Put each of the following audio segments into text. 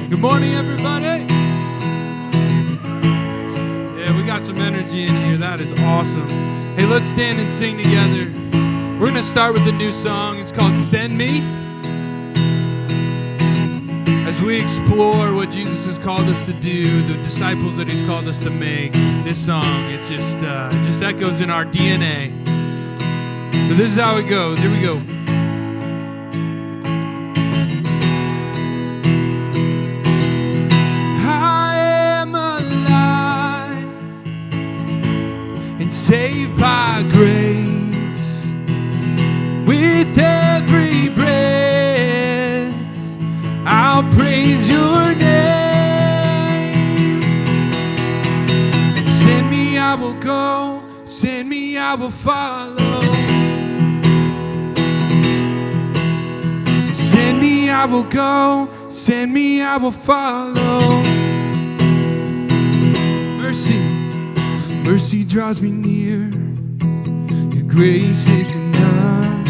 Good morning, everybody. Yeah, we got some energy in here. That is awesome. Hey, let's stand and sing together. We're going to start with a new song. It's called Send Me. As we explore what Jesus has called us to do, the disciples that he's called us to make, this song, it just echoes in our DNA. So this is how it goes. Here we go. Saved by grace, with every breath, I'll praise your name. Send me, I will go. Send me, I will follow. Send me, I will go. Send me, I will follow. Mercy. Mercy draws me near, your grace is enough.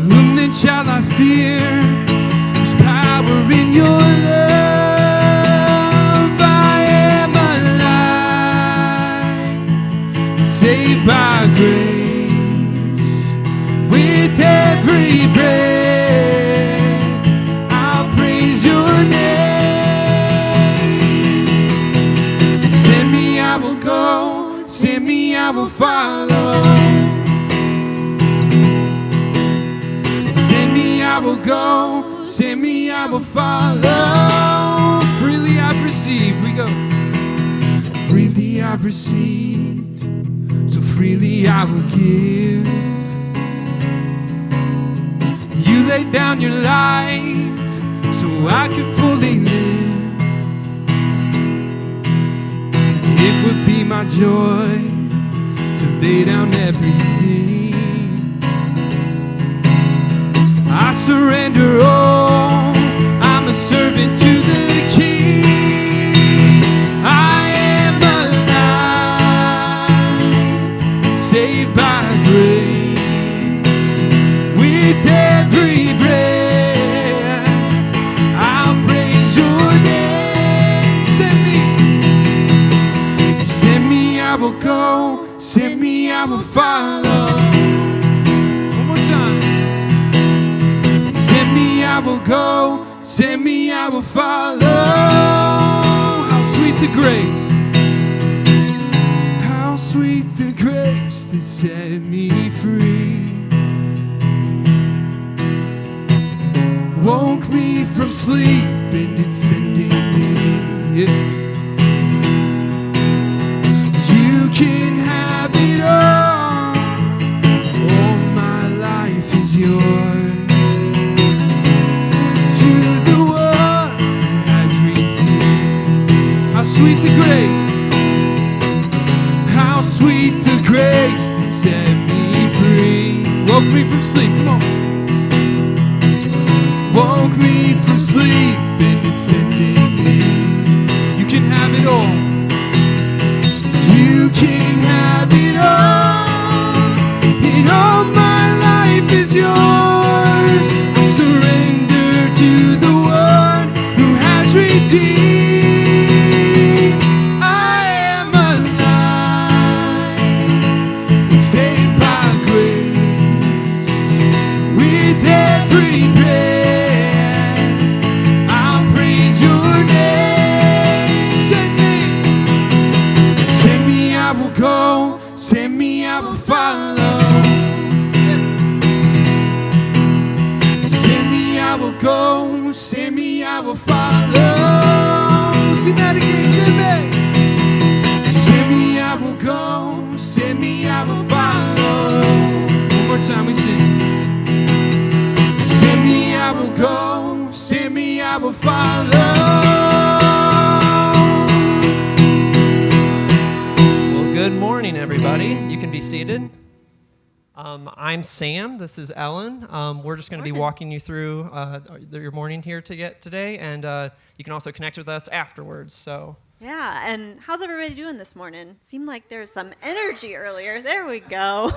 Whom then shall I fear? There's power in your love. I am alive, saved by grace, with every breath, I'll praise your name. Send me, I will follow. Send me, I will go. Send me, I will follow. Freely I've received. We go. Freely I've received, so freely I will give. You laid down your life so I could fully live. It would be my joy to lay down everything. I surrender all. I'm a servant to the King. I am alive, saved by grace, with every breath, I'll praise your name. Send me. I will go, send me, I will follow. One more time. Send me, I will go, send me, I will follow. How sweet the grace, how sweet the grace that set me free. Woke me from sleep and it's sending me. Yeah. You can have it all. All my life is yours. To the one who has redeemed. How sweet the grace. How sweet the grace that set me free. Woke me from sleep. Come on. Woke me from sleep and it's sending me. You can have it all. You can have it all, and all my life is yours. I surrender to the one who has redeemed. I am alive, saved by grace, with every breath, I'll praise your name. Send me. Send me, I will go. Send me, I will follow. Send me, I will go. Send me, I will follow. Sing that again, send me. Send me, I will go. Send me, I will follow. One more time we sing. Send me, I will go. Send me, I will follow. Good morning, everybody. You can be seated. I'm Sam. This is Ellen. We're just going to be walking you through your morning here today, and you can also connect with us afterwards. So Yeah, and how's everybody doing this morning? Seemed like there was some energy earlier. There we go.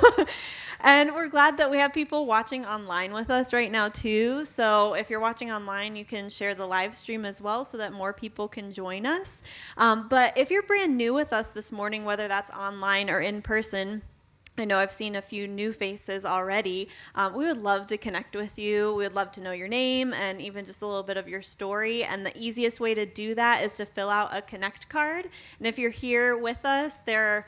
And we're glad that we have people watching online with us right now too. So if you're watching online, you can share the live stream as well so that more people can join us. But if you're brand new with us this morning, whether that's online or in person, I know I've seen a few new faces already. We would love to connect with you. We would love to know your name and even just a little bit of your story. And the easiest way to do that is to fill out a Connect card. And if you're here with us, there are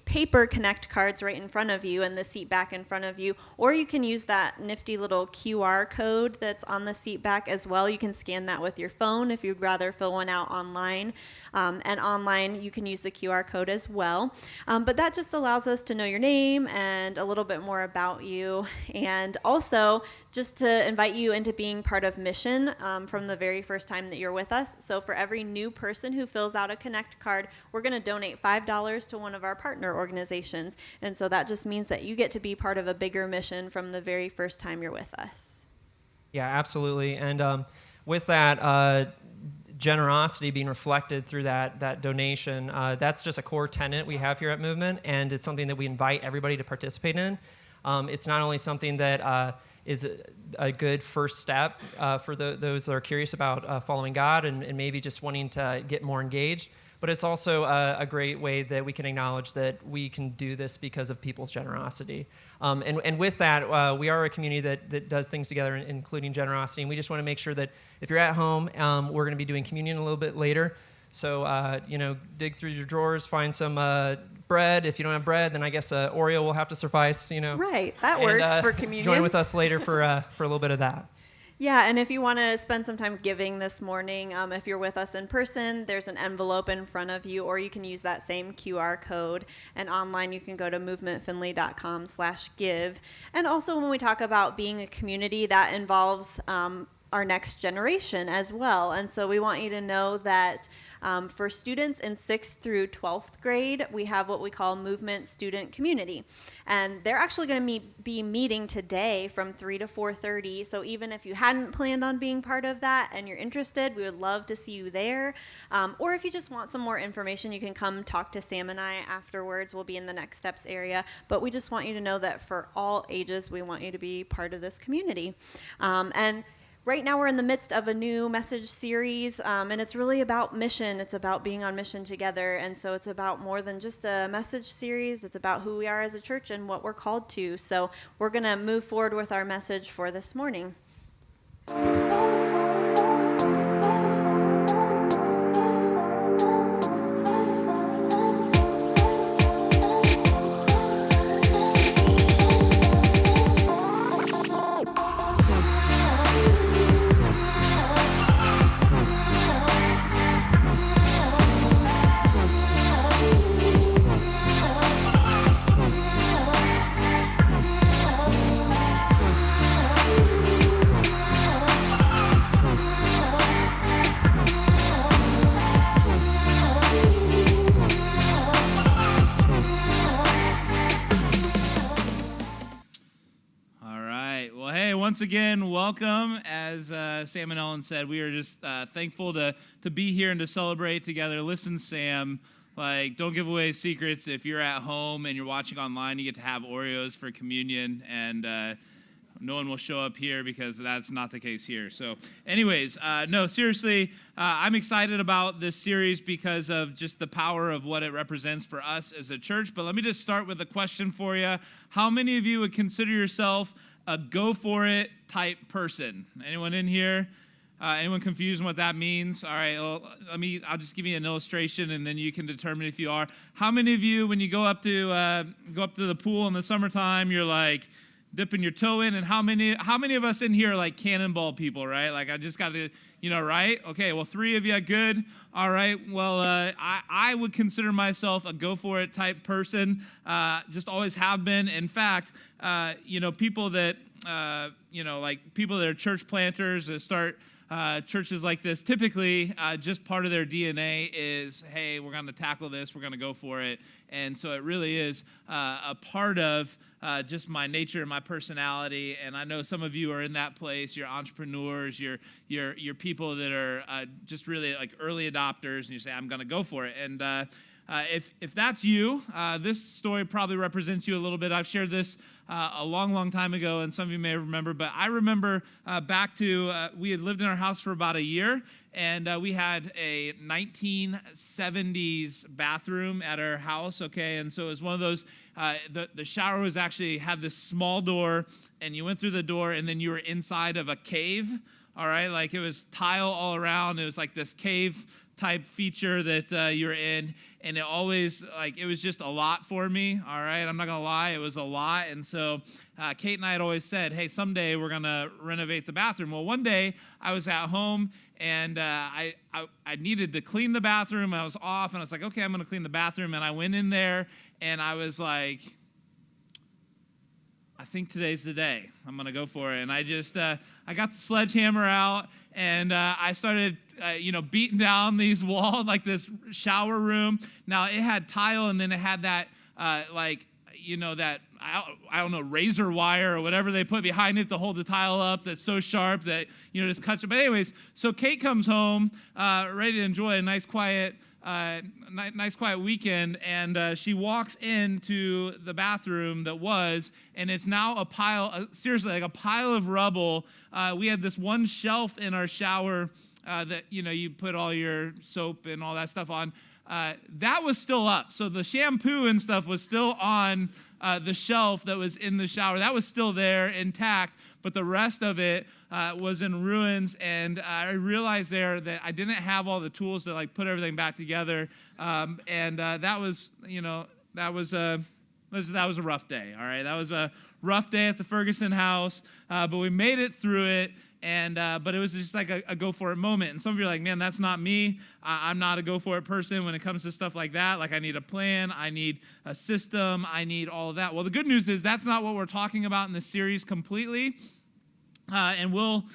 paper Connect cards right in front of you and the seat back in front of you, or you can use that nifty little QR code that's on the seat back as well. You can scan that with your phone if you'd rather fill one out online, and online you can use the QR code as well, but that just allows us to know your name and a little bit more about you, and also just to invite you into being part of mission from the very first time that you're with us. So for every new person who fills out a Connect card, we're going to donate $5 to one of our partner organizations. And so that just means that you get to be part of a bigger mission from the very first time you're with us. Yeah, absolutely. And with that generosity being reflected through that donation, that's just a core tenet we have here at Movement, and it's something that we invite everybody to participate in. It's not only something that is a good first step for those that are curious about following God and maybe just wanting to get more engaged, but it's also a great way that we can acknowledge that we can do this because of people's generosity. And with that, we are a community that does things together, including generosity. And we just want to make sure that if you're at home, we're going to be doing communion a little bit later. So, dig through your drawers, find some bread. If you don't have bread, then I guess Oreo will have to suffice, Right, that works for communion. Join with us later for a little bit of that. Yeah, and if you want to spend some time giving this morning, if you're with us in person, there's an envelope in front of you, or you can use that same QR code. And online, you can go to movementfinley.com/give. And also, when we talk about being a community, that involves our next generation as well. And so we want you to know that for students in 6th through 12th grade, we have what we call Movement Student Community. And they're actually going to be meeting today from 3 to 4:30. So even if you hadn't planned on being part of that and you're interested, we would love to see you there. Or if you just want some more information, you can come talk to Sam and I afterwards. We'll be in the Next Steps area. But we just want you to know that for all ages, we want you to be part of this community. And right now we're in the midst of a new message series, and it's really about mission. It's about being on mission together, and so it's about more than just a message series. It's about who we are as a church and what we're called to. So we're going to move forward with our message for this morning. Once again, welcome. As Sam and Ellen said, we are just thankful to be here and to celebrate together. Listen, Sam, don't give away secrets. If you're at home and you're watching online, you get to have Oreos for communion, and no one will show up here because that's not the case here. So anyways, no, seriously, I'm excited about this series because of just the power of what it represents for us as a church. But let me just start with a question for you. How many of you would consider yourself a go-for-it type person? Anyone in here? Anyone confused on what that means? All right, well, I'll just give you an illustration, and then you can determine if you are. How many of you, when you go up to the pool in the summertime, you're like dipping your toe in? And how many of us in here are like cannonball people, right? Like, I just got to, right? Okay, well, 3 of you, good. All right, well, I would consider myself a go-for-it type person, just always have been. In fact, people that like people that are church planters that start churches like this, typically just part of their DNA is, hey, we're going to tackle this, we're going to go for it. And so it really is a part of just my nature and my personality. And I know some of you are in that place. You're entrepreneurs, you're people that are just really like early adopters, and you say, I'm going to go for it. And if that's you, this story probably represents you a little bit. I've shared this a long, long time ago, and some of you may remember, but I remember back to, we had lived in our house for about a year, and we had a 1970s bathroom at our house, okay, and so it was one of those, the shower was actually, had this small door, and you went through the door, and then you were inside of a cave, all right, like it was tile all around, it was like this cave type feature that you're in, and it always, like, it was just a lot for me, all right? I'm not going to lie, it was a lot, and so Kate and I had always said, hey, someday we're going to renovate the bathroom. Well, one day I was at home, and I needed to clean the bathroom. I was off, and I was like, okay, I'm going to clean the bathroom, and I went in there, and I was like, I think today's the day. I'm going to go for it. And I just, I got the sledgehammer out, and I started, beating down these walls, like this shower room. Now, it had tile, and then it had that, that, I don't know, razor wire or whatever they put behind it to hold the tile up that's so sharp that, just cuts it. But anyways, so Kate comes home, ready to enjoy a nice quiet weekend, and she walks into the bathroom and it's now a pile, seriously, like a pile of rubble. We had this one shelf in our shower that, you put all your soap and all that stuff on. That was still up. So the shampoo and stuff was still on the shelf that was in the shower. That was still there intact, but the rest of it was in ruins. And I realized there that I didn't have all the tools to like put everything back together. That was a rough day. All right, that was a rough day at the Ferguson house, but we made it through it. But it was just like a go for it moment. And some of you are like, man, that's not me. I'm not a go for it person when it comes to stuff like that. Like I need a plan, I need a system, I need all of that. Well, the good news is that's not what we're talking about in this series completely. And we'll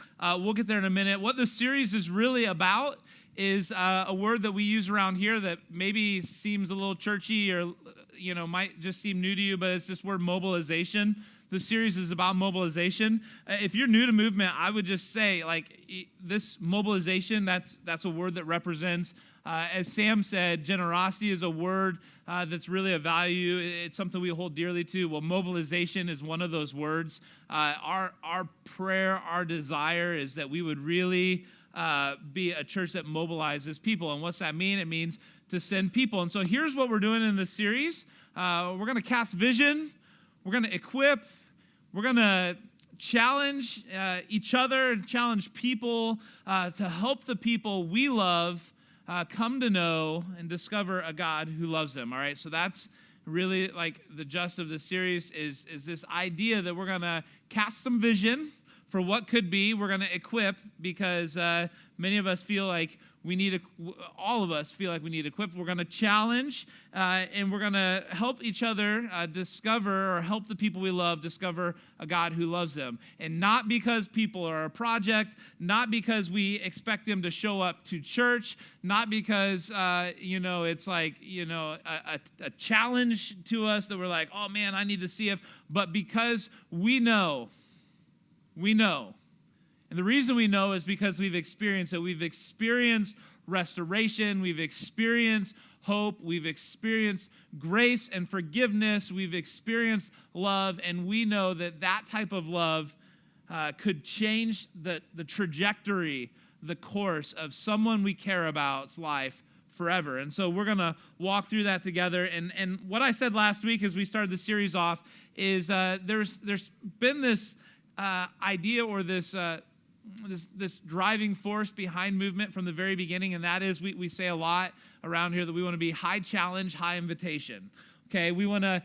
get there in a minute. What the series is really about is a word that we use around here that maybe seems a little churchy or might just seem new to you, but it's this word mobilization. The series is about mobilization. If you're new to movement, I would just say, like, this mobilization, that's a word that represents, as Sam said, generosity is a word that's really a value. It's something we hold dearly to. Well, mobilization is one of those words. Our prayer, our desire is that we would really be a church that mobilizes people. And what's that mean? It means to send people. And so here's what we're doing in this series. We're going to cast vision. We're going to equip. We're going to challenge each other and challenge people to help the people we love come to know and discover a God who loves them. All right, so that's really like the gist of the series is this idea that we're going to cast some vision for what could be. We're going to equip because many of us feel like all of us feel like we need equipped. We're going to challenge, and we're going to help each other discover or help the people we love discover a God who loves them. And not because people are a project, not because we expect them to show up to church, not because, it's like, a challenge to us that we're like, oh man, I need to see if, but because we know. And the reason we know is because we've experienced it. We've experienced restoration. We've experienced hope. We've experienced grace and forgiveness. We've experienced love. And we know that type of love could change the trajectory, the course of someone we care about's life forever. And so we're going to walk through that together. And what I said last week as we started the series off is there's been this idea or this driving force behind movement from the very beginning, and that is we say a lot around here that we want to be high challenge, high invitation. Okay, we want to.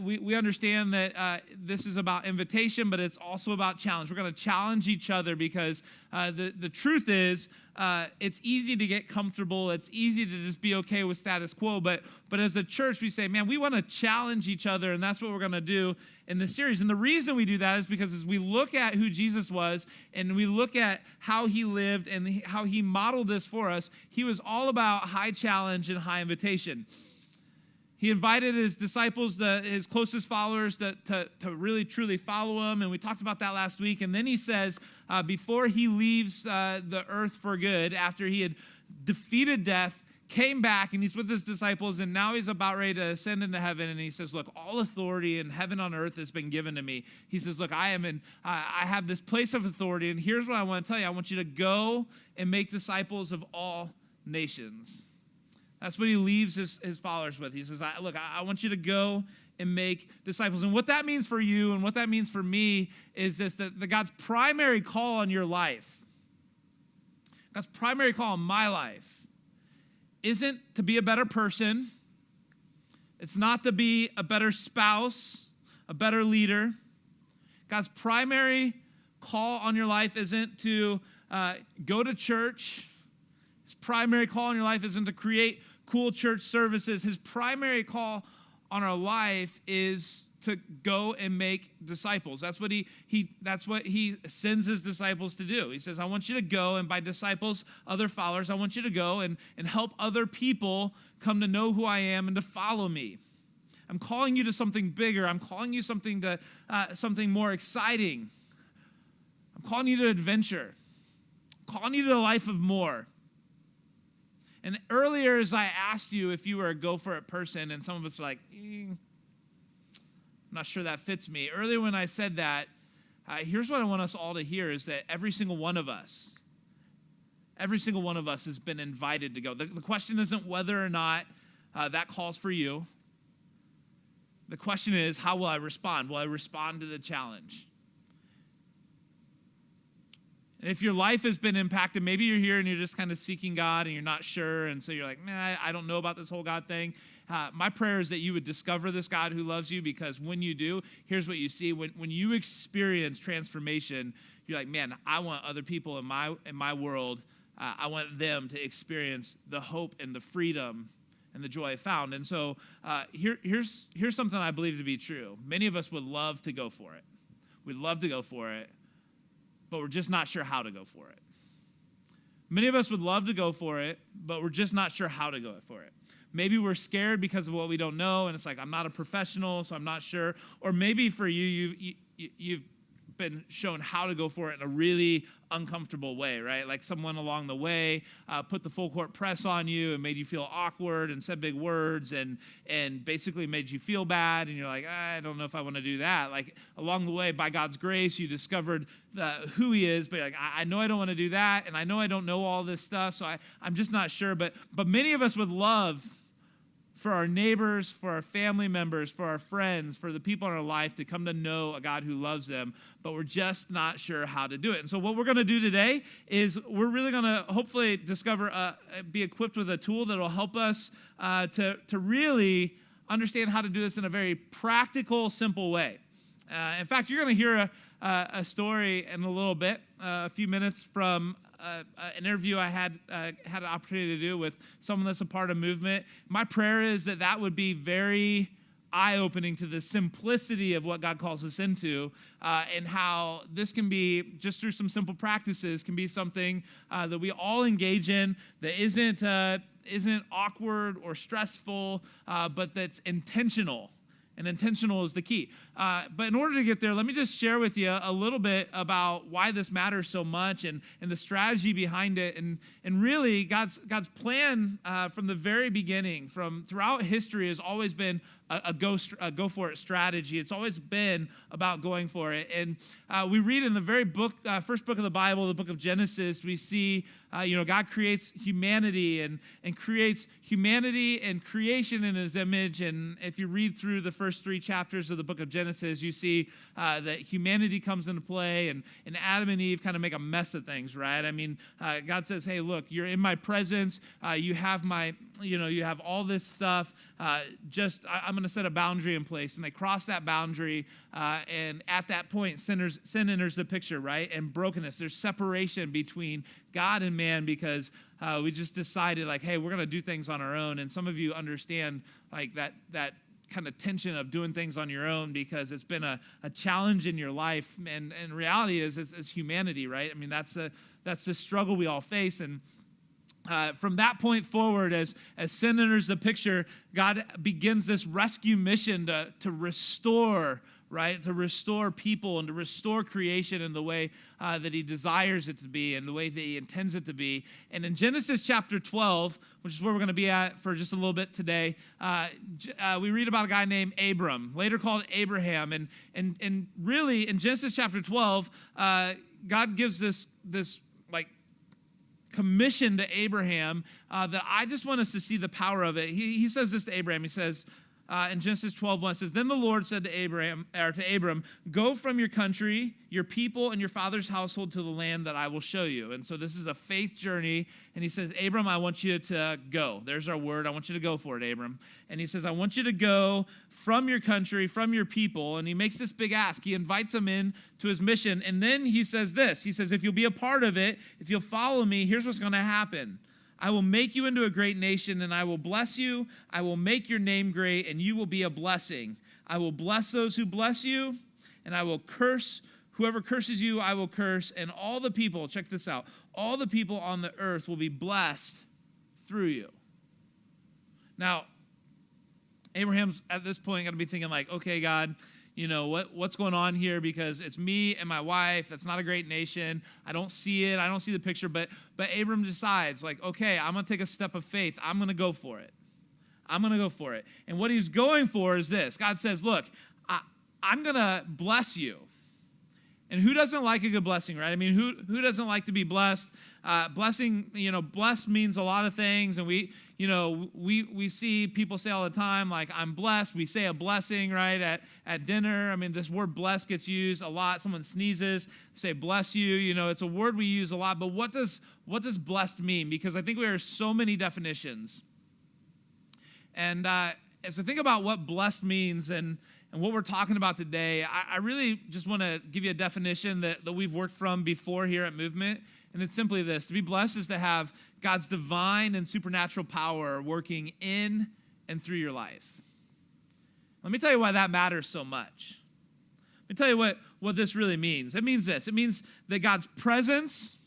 We understand that this is about invitation, but it's also about challenge. We're going to challenge each other because the truth is, it's easy to get comfortable. It's easy to just be okay with status quo. But as a church, we say, man, we want to challenge each other, and that's what we're going to do in this series. And the reason we do that is because as we look at who Jesus was, and we look at how he lived and how he modeled this for us, he was all about high challenge and high invitation. He invited his disciples, his closest followers, to really, truly follow him. And we talked about that last week. And then he says, before he leaves the earth for good, after he had defeated death, came back, and he's with his disciples, and now he's about ready to ascend into heaven. And he says, look, all authority in heaven and on earth has been given to me. He says, look, I have this place of authority, and here's what I want to tell you. I want you to go and make disciples of all nations. That's what he leaves his followers with. He says, look, I want you to go and make disciples. And what that means for you and what that means for me is this, that God's primary call on your life, God's primary call on my life, isn't to be a better person. It's not to be a better spouse, a better leader. God's primary call on your life isn't to go to church. His primary call on your life isn't to create cool church services. His primary call on our life is to go and make disciples. That's what he sends his disciples to do. He says, I want you to go, and by disciples, other followers, I want you to go and help other people come to know who I am and to follow me. I'm calling you to something bigger. I'm calling you something more exciting. I'm calling you to adventure. I'm calling you to a life of more. And earlier, as I asked you if you were a go for it person, and some of us are like, I'm not sure that fits me. Earlier when I said that, here's what I want us all to hear is that every single one of us has been invited to go. The question isn't whether or not that calls for you. The question is, how will I respond? Will I respond to the challenge? And if your life has been impacted, maybe you're here and you're just kind of seeking God and you're not sure, and so you're like, man, I don't know about this whole God thing. My prayer is that you would discover this God who loves you, because when you do, here's what you see. When you experience transformation, you're like, man, I want other people in my world, I want them to experience the hope and the freedom and the joy I found. And so here's something I believe to be true. Many of us would love to go for it. We'd love to go for it, but we're just not sure how to go for it. Many of us would love to go for it, but we're just not sure how to go for it. Maybe we're scared because of what we don't know, and it's like, I'm not a professional, so I'm not sure. Or maybe for you've been shown how to go for it in a really uncomfortable way, right? Like someone along the way put the full court press on you and made you feel awkward and said big words and basically made you feel bad, and you're like, I don't know if I want to do that. Like along the way, by God's grace, you discovered who he is, but you're like, I know I don't want to do that, and I know I don't know all this stuff, so I'm just not sure. But many of us would love for our neighbors, for our family members, for our friends, for the people in our life to come to know a God who loves them, but we're just not sure how to do it. And so what we're going to do today is we're really going to hopefully discover, be equipped with a tool that will help us to really understand how to do this in a very practical, simple way. In fact, you're going to hear a story in a little bit, a few minutes from an interview I had an opportunity to do with someone that's a part of Movement. My prayer is that would be very eye-opening to the simplicity of what God calls us into, and how this can be, just through some simple practices, can be something that we all engage in that isn't awkward or stressful, but that's intentional. And intentional is the key. But in order to get there, let me just share with you a little bit about why this matters so much and the strategy behind it. And really, God's plan from the very beginning, from throughout history, has always been a go for it strategy. It's always been about going for it. And we read in the very first book of the Bible, the book of Genesis, we see God creates humanity and creates humanity and creation in his image. And if you read through the first 3 chapters of the book of Genesis, you see that humanity comes into play, and Adam and Eve kind of make a mess of things, right? I mean, God says, hey, look, you're in my presence. You have my you have all this stuff. I'm going to set a boundary in place. And they cross that boundary. And at that point, sin enters the picture, right? And brokenness. There's separation between God and man because we just decided, like, hey, we're going to do things on our own. And some of you understand, like, that kind of tension of doing things on your own because it's been a challenge in your life. And reality is it's humanity, right? I mean, that's the struggle we all face. And from that point forward, as sin enters the picture, God begins this rescue mission to restore, right? To restore people and to restore creation in the way that he desires it to be and the way that he intends it to be. And in Genesis chapter 12, which is where we're going to be at for just a little bit today, we read about a guy named Abram, later called Abraham. And really, in Genesis chapter 12, God gives this like commission to Abraham that I just want us to see the power of it. He says this to Abraham. He says, in Genesis 12:1 says, then the Lord said to Abram, go from your country, your people, and your father's household to the land that I will show you. And so this is a faith journey. And he says, Abram, I want you to go. There's our word. I want you to go for it, Abram. And he says, I want you to go from your country, from your people. And he makes this big ask. He invites him in to his mission. And then he says this. He says, if you'll be a part of it, if you'll follow me, here's what's going to happen. I will make you into a great nation, and I will bless you. I will make your name great, and you will be a blessing. I will bless those who bless you, and I will curse whoever curses you, I will curse. And all the people, check this out, all the people on the earth will be blessed through you. Now, Abraham's at this point going to be thinking like, okay, God, what's going on here? Because it's me and my wife. That's not a great nation. I don't see it. I don't see the picture. But Abram decides, like, okay, I'm going to take a step of faith. I'm going to go for it. I'm going to go for it. And what he's going for is this. God says, look, I'm going to bless you. And who doesn't like a good blessing, right? I mean, who doesn't like to be blessed? Blessing, blessed means a lot of things. And we see people say all the time, like, I'm blessed. We say a blessing, right, at dinner. I mean, this word blessed gets used a lot. Someone sneezes, say bless you. It's a word we use a lot. But what does blessed mean? Because I think there are so many definitions. And as I think about what blessed means and what we're talking about today, I really just want to give you a definition that we've worked from before here at Movement. And it's simply this. To be blessed is to have God's divine and supernatural power working in and through your life. Let me tell you why that matters so much. Let me tell you what this really means. It means this. It means that God's presence,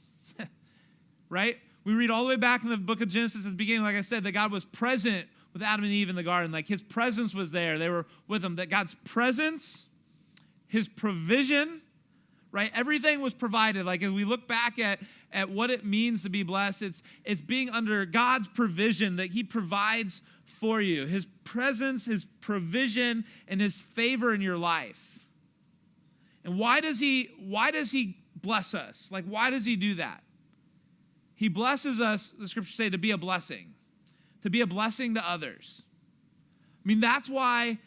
right? We read all the way back in the book of Genesis at the beginning, like I said, that God was present with Adam and Eve in the garden. Like his presence was there. They were with him. That God's presence, his provision, right? Everything was provided. Like as we look back at what it means to be blessed, it's being under God's provision that he provides for you. His presence, his provision, and his favor in your life. And why does he bless us? Like, why does he do that? He blesses us, the scriptures say, to be a blessing. To be a blessing to others. I mean, that's why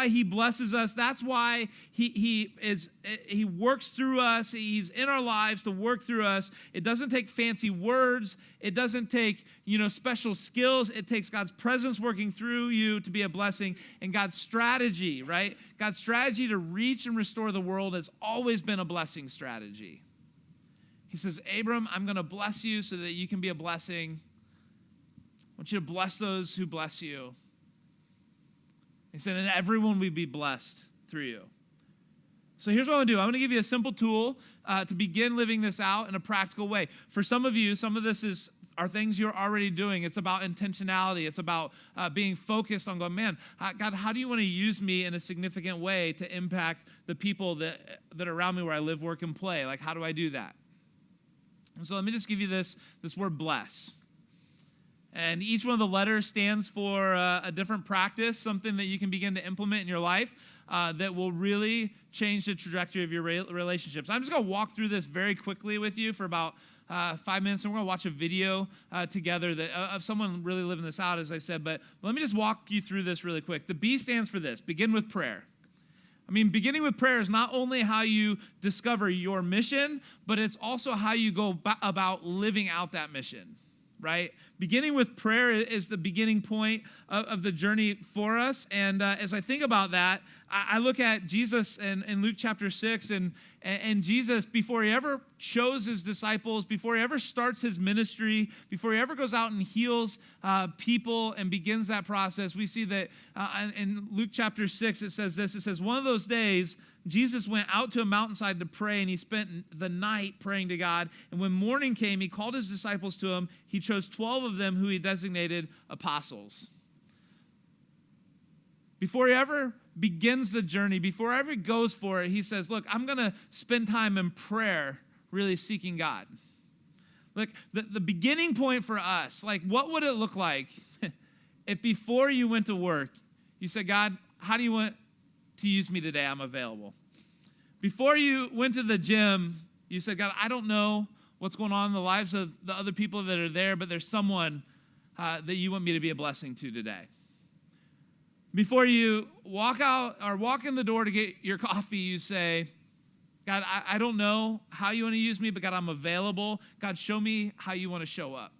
he blesses us. That's why he works through us. He's in our lives to work through us. It doesn't take fancy words. It doesn't take, special skills. It takes God's presence working through you to be a blessing. And God's strategy, right? God's strategy to reach and restore the world has always been a blessing strategy. He says, Abram, I'm going to bless you so that you can be a blessing. I want you to bless those who bless you. He said, and everyone will be blessed through you. So here's what I'm going to do. I'm going to give you a simple tool to begin living this out in a practical way. For some of you, some of this are things you're already doing. It's about intentionality. It's about being focused on going, man, God, how do you want to use me in a significant way to impact the people that are around me where I live, work, and play? Like, how do I do that? And so let me just give you this word bless. And each one of the letters stands for a different practice, something that you can begin to implement in your life that will really change the trajectory of your relationships. I'm just going to walk through this very quickly with you for about 5 minutes, and we're going to watch a video together of someone really living this out, as I said. But let me just walk you through this really quick. The B stands for this, begin with prayer. I mean, beginning with prayer is not only how you discover your mission, but it's also how you go about living out that mission. right? Beginning with prayer is the beginning point of the journey for us. And as I think about that, I look at Jesus in Luke chapter 6, and Jesus, before he ever chose his disciples, before he ever starts his ministry, before he ever goes out and heals people and begins that process, we see that in Luke chapter 6, it says this. It says, one of those days, Jesus went out to a mountainside to pray, and he spent the night praying to God. And when morning came, he called his disciples to him. He chose 12 of them who he designated apostles. Before he ever begins the journey, before he ever goes for it, he says, look, I'm going to spend time in prayer, really seeking God. Look, the beginning point for us, like what would it look like if before you went to work, you said, God, how do you want to use me today? I'm available. Before you went to the gym, you said, God, I don't know what's going on in the lives of the other people that are there, but there's someone that you want me to be a blessing to today. Before you walk out or walk in the door to get your coffee, you say, God, I don't know how you want to use me, but God, I'm available. God, show me how you want to show up.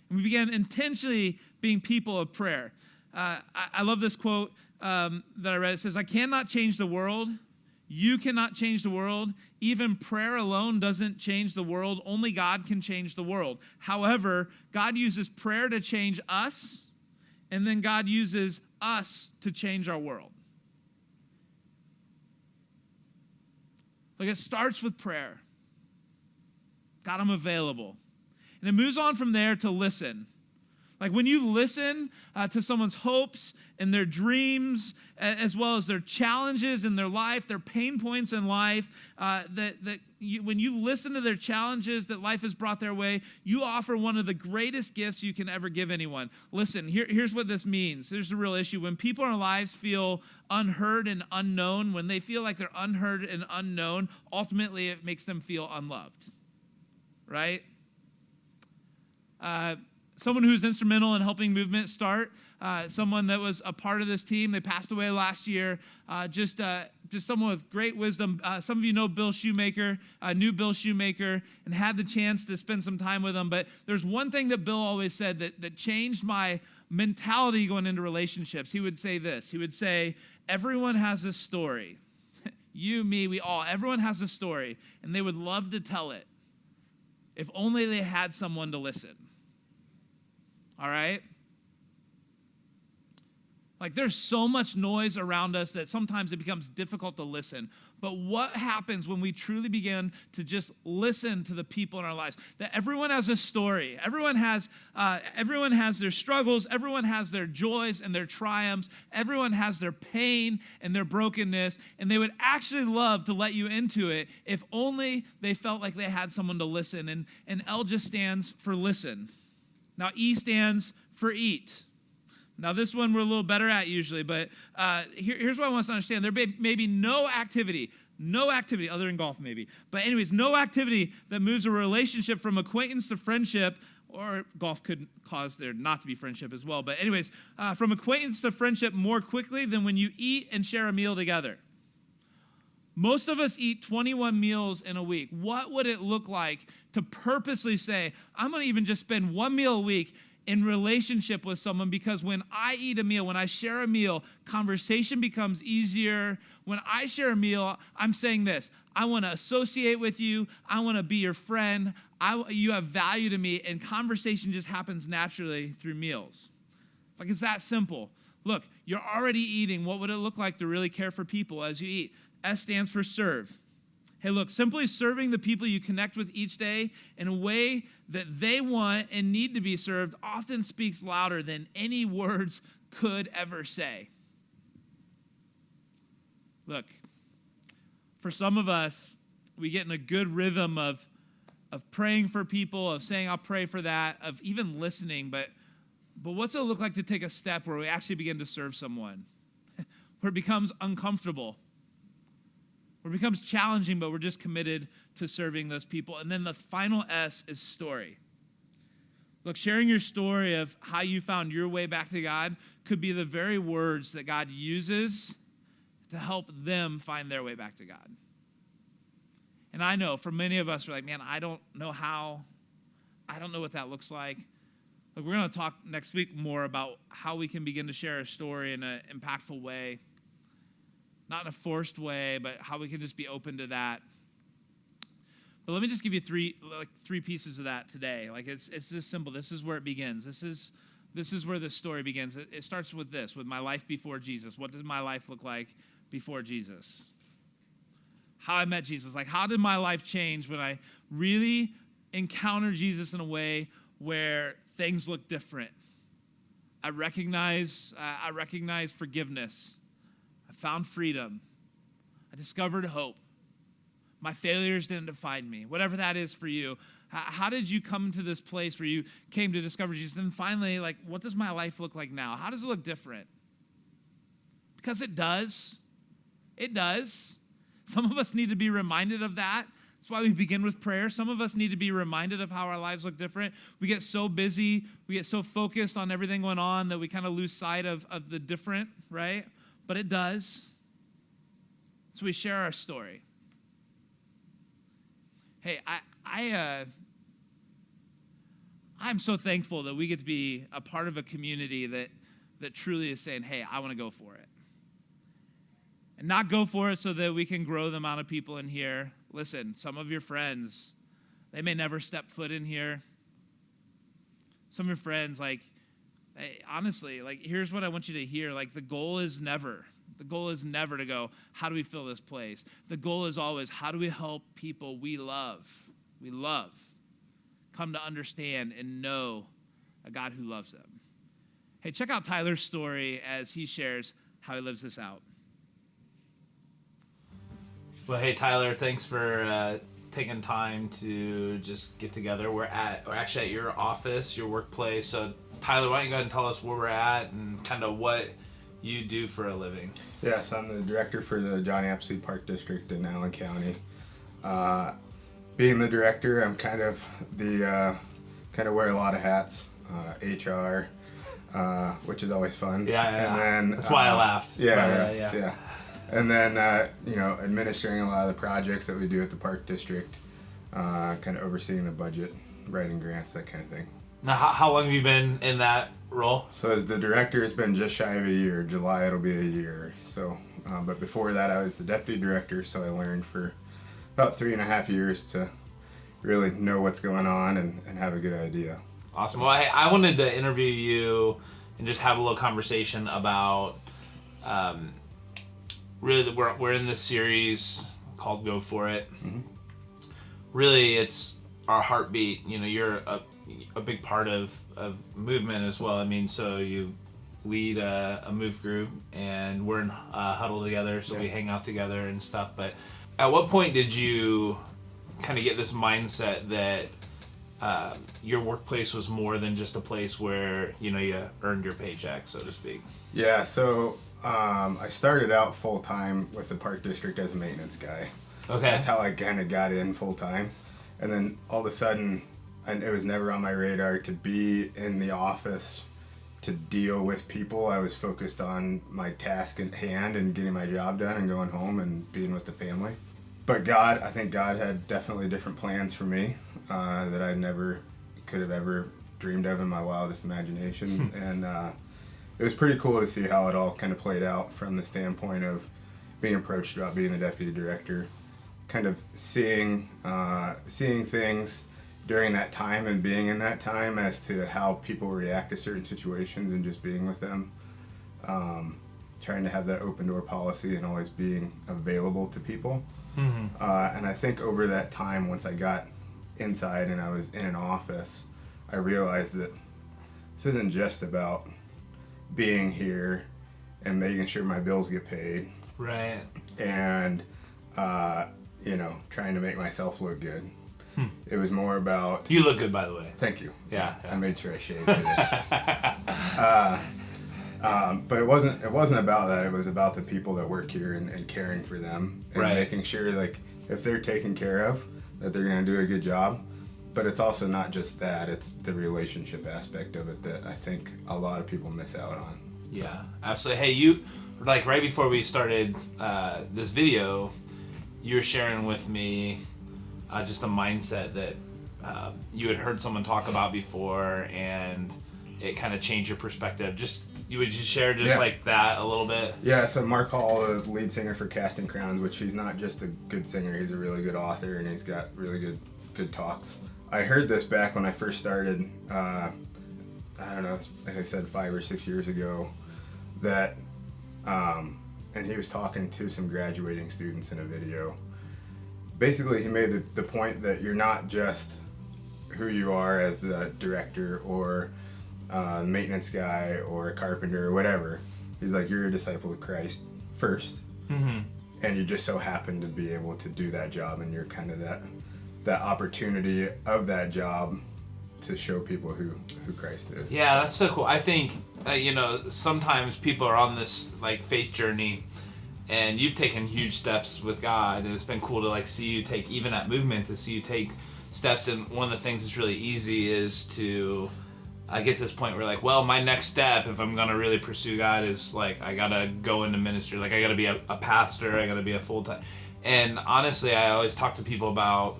And we began intentionally being people of prayer. I love this quote that I read. It says, I cannot change the world. You cannot change the world. Even prayer alone doesn't change the world. Only God can change the world. However, God uses prayer to change us, and then God uses us to change our world. Like it starts with prayer. God, I'm available. And it moves on from there to listen. Like when you listen to someone's hopes and their dreams, as well as their challenges in their life, their pain points in life, when you listen to their challenges that life has brought their way, you offer one of the greatest gifts you can ever give anyone. Listen, here's what this means. There's a real issue. When people in our lives feel unheard and unknown, when they feel like they're unheard and unknown, ultimately it makes them feel unloved, right? Someone who's instrumental in helping Movement start, someone that was a part of this team. They passed away last year. Just someone with great wisdom. Some of you know Bill Shoemaker, knew Bill Shoemaker, and had the chance to spend some time with him. But there's one thing that Bill always said that changed my mentality going into relationships. He would say this. He would say, everyone has a story. You, me, we all. Everyone has a story, and they would love to tell it if only they had someone to listen. All right? Like there's so much noise around us that sometimes it becomes difficult to listen. But what happens when we truly begin to just listen to the people in our lives? That everyone has a story. Everyone has their struggles. Everyone has their joys and their triumphs. Everyone has their pain and their brokenness. And they would actually love to let you into it if only they felt like they had someone to listen. And L just stands for listen. Now, E stands for eat. Now, this one we're a little better at usually, but here's what I want us to understand. There may be no activity, other than golf maybe. But anyways, no activity that moves a relationship from acquaintance to friendship, or golf could cause there not to be friendship as well. But anyways, from acquaintance to friendship more quickly than when you eat and share a meal together. Most of us eat 21 meals in a week. What would it look like to purposely say, I'm going to even just spend one meal a week in relationship with someone, because when I eat a meal, when I share a meal, conversation becomes easier. When I share a meal, I'm saying this, I want to associate with you. I want to be your friend. You have value to me, and conversation just happens naturally through meals. Like it's that simple. Look, you're already eating. What would it look like to really care for people as you eat? S stands for serve. Hey, look, simply serving the people you connect with each day in a way that they want and need to be served often speaks louder than any words could ever say. Look, for some of us, we get in a good rhythm of praying for people, of saying, I'll pray for that, of even listening, but what's it look like to take a step where we actually begin to serve someone? Where it becomes uncomfortable, where it becomes challenging, but we're just committed to serving those people. And then the final S is story. Look, sharing your story of how you found your way back to God could be the very words that God uses to help them find their way back to God. And I know for many of us, we're like, man, I don't know how. I don't know what that looks like. Like, we're going to talk next week more about how we can begin to share a story in an impactful way. Not in a forced way, but how we can just be open to that. But let me just give you three pieces of that today. Like, it's this simple. This is where it begins. This is where this story begins. It starts with this, with my life before Jesus. What did my life look like before Jesus? How I met Jesus. Like, how did my life change when I really encountered Jesus in a way where things look different? I recognize forgiveness. I found freedom. I discovered hope. My failures didn't define me. Whatever that is for you. How did you come to this place where you came to discover Jesus? And then finally, like, what does my life look like now? How does it look different? Because it does. It does. Some of us need to be reminded of that. That's why we begin with prayer. Some of us need to be reminded of how our lives look different. We get so busy, we get so focused on everything going on that we kind of lose sight of the different, right? But it does. So we share our story. Hey, I'm so thankful that we get to be a part of a community that truly is saying, hey, I want to go for it. And not go for it so that we can grow the amount of people in here. Listen, some of your friends, they may never step foot in here. Some of your friends, like, hey, honestly, like, here's what I want you to hear. Like, the goal is never to go, how do we fill this place? The goal is always, how do we help people we love, come to understand and know a God who loves them? Hey, check out Tyler's story as he shares how he lives this out. Well, hey, Tyler, thanks for taking time to just get together. We're actually at your office, your workplace. So, Tyler, why don't you go ahead and tell us where we're at and kind of what you do for a living? Yes, I'm the director for the John Appleseed Park District in Allen County. Being the director, I'm kind of wear a lot of hats. HR, which is always fun. Yeah. And then, that's why I laughed. Yeah. And then, administering a lot of the projects that we do at the Park District, kind of overseeing the budget, writing grants, that kind of thing. Now, how long have you been in that role? So as the director, it's been just shy of a year. July, it'll be a year. So, but before that, I was the deputy director, so I learned for about 3.5 years to really know what's going on and have a good idea. Awesome. Well, I wanted to interview you and just have a little conversation about really we're in this series called Go For It. Mm-hmm. Really, it's our heartbeat. You know, you're a big part of movement as well. I mean, so you lead a move group, and we're in huddle together, so we hang out together and stuff. But at what point did you kind of get this mindset that your workplace was more than just a place where, you know, you earned your paycheck, so to speak? Yeah, so I started out full-time with the Park District as a maintenance guy. Okay. That's how I kind of got in full-time. And then all of a sudden, and it was never on my radar to be in the office to deal with people. I was focused on my task at hand and getting my job done and going home and being with the family. But I think God had definitely different plans for me that I never could have ever dreamed of in my wildest imagination. And it was pretty cool to see how it all kind of played out from the standpoint of being approached about being the deputy director, kind of seeing things during that time and being in that time as to how people react to certain situations and just being with them. Trying to have that open door policy and always being available to people. Mm-hmm. And I think over that time, once I got inside and I was in an office, I realized that this isn't just about being here and making sure my bills get paid. Right. And, trying to make myself look good. It was more about... You look good, by the way. Thank you. Yeah. I made sure I shaved today. But it wasn't about that. It was about the people that work here and caring for them and making sure, like, if they're taken care of, that they're going to do a good job. But it's also not just that. It's the relationship aspect of it that I think a lot of people miss out on. Yeah, absolutely. Hey, you, like, right before we started this video, you were sharing with me just a mindset that you had heard someone talk about before, and it kind of changed your perspective? Would you share like that a little bit? Yeah, so Mark Hall, the lead singer for Casting Crowns, which he's not just a good singer, he's a really good author, and he's got really good talks. I heard this back when I first started, I don't know, like I said, 5 or 6 years ago, that, and he was talking to some graduating students in a video. Basically, he made the point that you're not just who you are as a director or maintenance guy or a carpenter or whatever. He's like, you're a disciple of Christ first, and you just so happen to be able to do that job, and you're kind of that opportunity of that job to show people who Christ is. Yeah, that's so cool. I think sometimes people are on this like faith journey, and you've taken huge steps with God, and it's been cool to like see you take, even at Movement, to see you take steps. And one of the things that's really easy is to get to this point where like, well, my next step, if I'm gonna really pursue God, is like I gotta go into ministry, like I gotta be a pastor, I gotta be a full-time. And honestly, I always talk to people about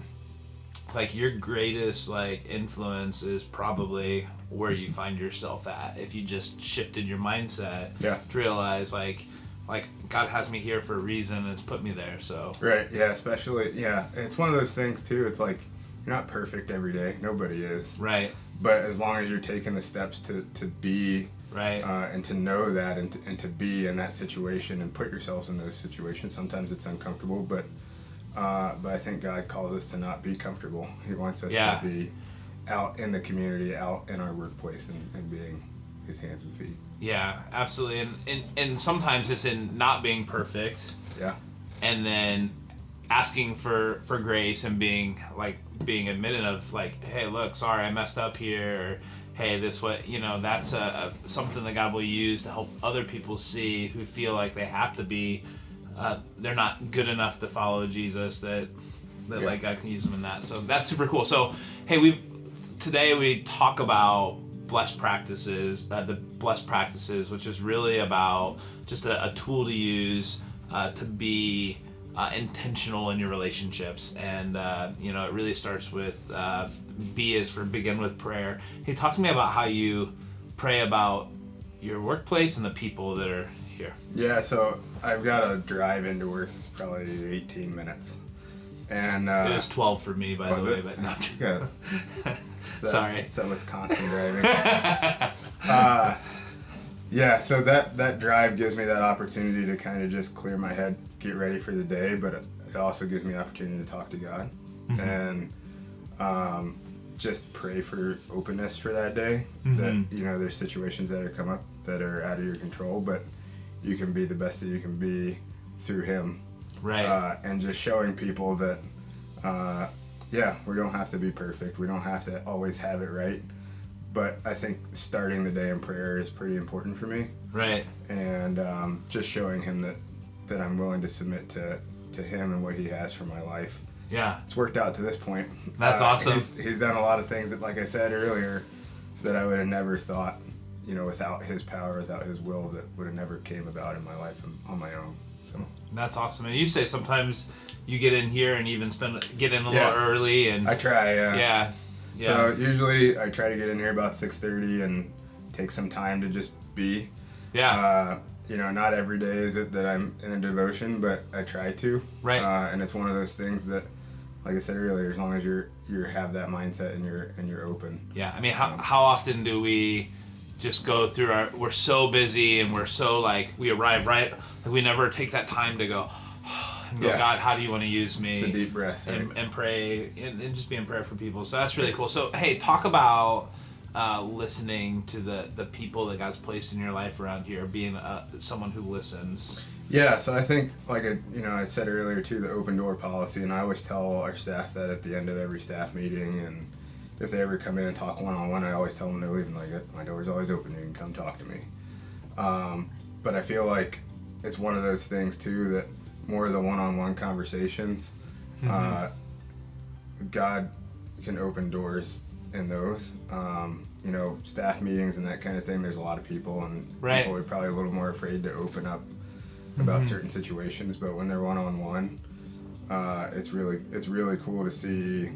like your greatest like influence is probably where you find yourself at, if you just shifted your mindset to realize like God has me here for a reason, and it's put me there. So right, yeah, especially it's one of those things too. It's like you're not perfect every day, nobody is, right, but as long as you're taking the steps to be right, and to know that, and to be in that situation and put yourselves in those situations, sometimes it's uncomfortable, but I think God calls us to not be comfortable. He wants us to be out in the community, out in our workplace, and being his hands and feet. Yeah, absolutely. And sometimes it's in not being perfect. Yeah. And then asking for grace and being admitted of like, hey, look, sorry, I messed up here. Or, hey, that's something that God will use to help other people see who feel like they have to be, they're not good enough to follow Jesus, that like God can use them in that. So that's super cool. So, hey, today we talk about blessed practices, the blessed practices, which is really about just a tool to use to be intentional in your relationships. And it really starts with B is for begin with prayer. Hey, talk to me about how you pray about your workplace and the people that are here. Yeah, so I've got to drive into work. It's probably 18 minutes. And it was 12 for me, by the way, but not good. Sorry. It's that Wisconsin driving. So that drive gives me that opportunity to kind of just clear my head, get ready for the day, but it also gives me the opportunity to talk to God and just pray for openness for that day. That there's situations that are come up that are out of your control, but you can be the best that you can be through Him. Right. And just showing people that, we don't have to be perfect. We don't have to always have it right. But I think starting the day in prayer is pretty important for me. Right. And just showing Him that I'm willing to submit to Him and what He has for my life. Yeah. It's worked out to this point. That's awesome. He's done a lot of things that, like I said earlier, that I would have never thought, without His power, without His will, that would have never came about in my life on my own. So that's awesome. And you say sometimes you get in here and even get in a little early, and I try. Yeah. So usually I try to get in here about 6:30 and take some time to just be. Yeah. Not every day is it that I'm in a devotion, but I try to. Right. And it's one of those things that, like I said earlier, as long as you have that mindset and you're open. Yeah. I mean, how often do we just go through we're so busy and we're so we arrive right, we never take that time to go, God, how do you want to use me? Just a deep breath. Right? And pray and just be in prayer for people. So that's really cool. So, hey, talk about listening to the people that God's placed in your life around here, being someone who listens. Yeah, so I think, I said earlier too, the open door policy, and I always tell our staff that at the end of every staff meeting, and if they ever come in and talk one-on-one, I always tell them they're leaving my door's always open, you can come talk to me. But I feel like it's one of those things too, that more of the one-on-one conversations, God can open doors in those. Staff meetings and that kind of thing, there's a lot of people, and people are probably a little more afraid to open up about certain situations, but when they're one-on-one, it's really cool to see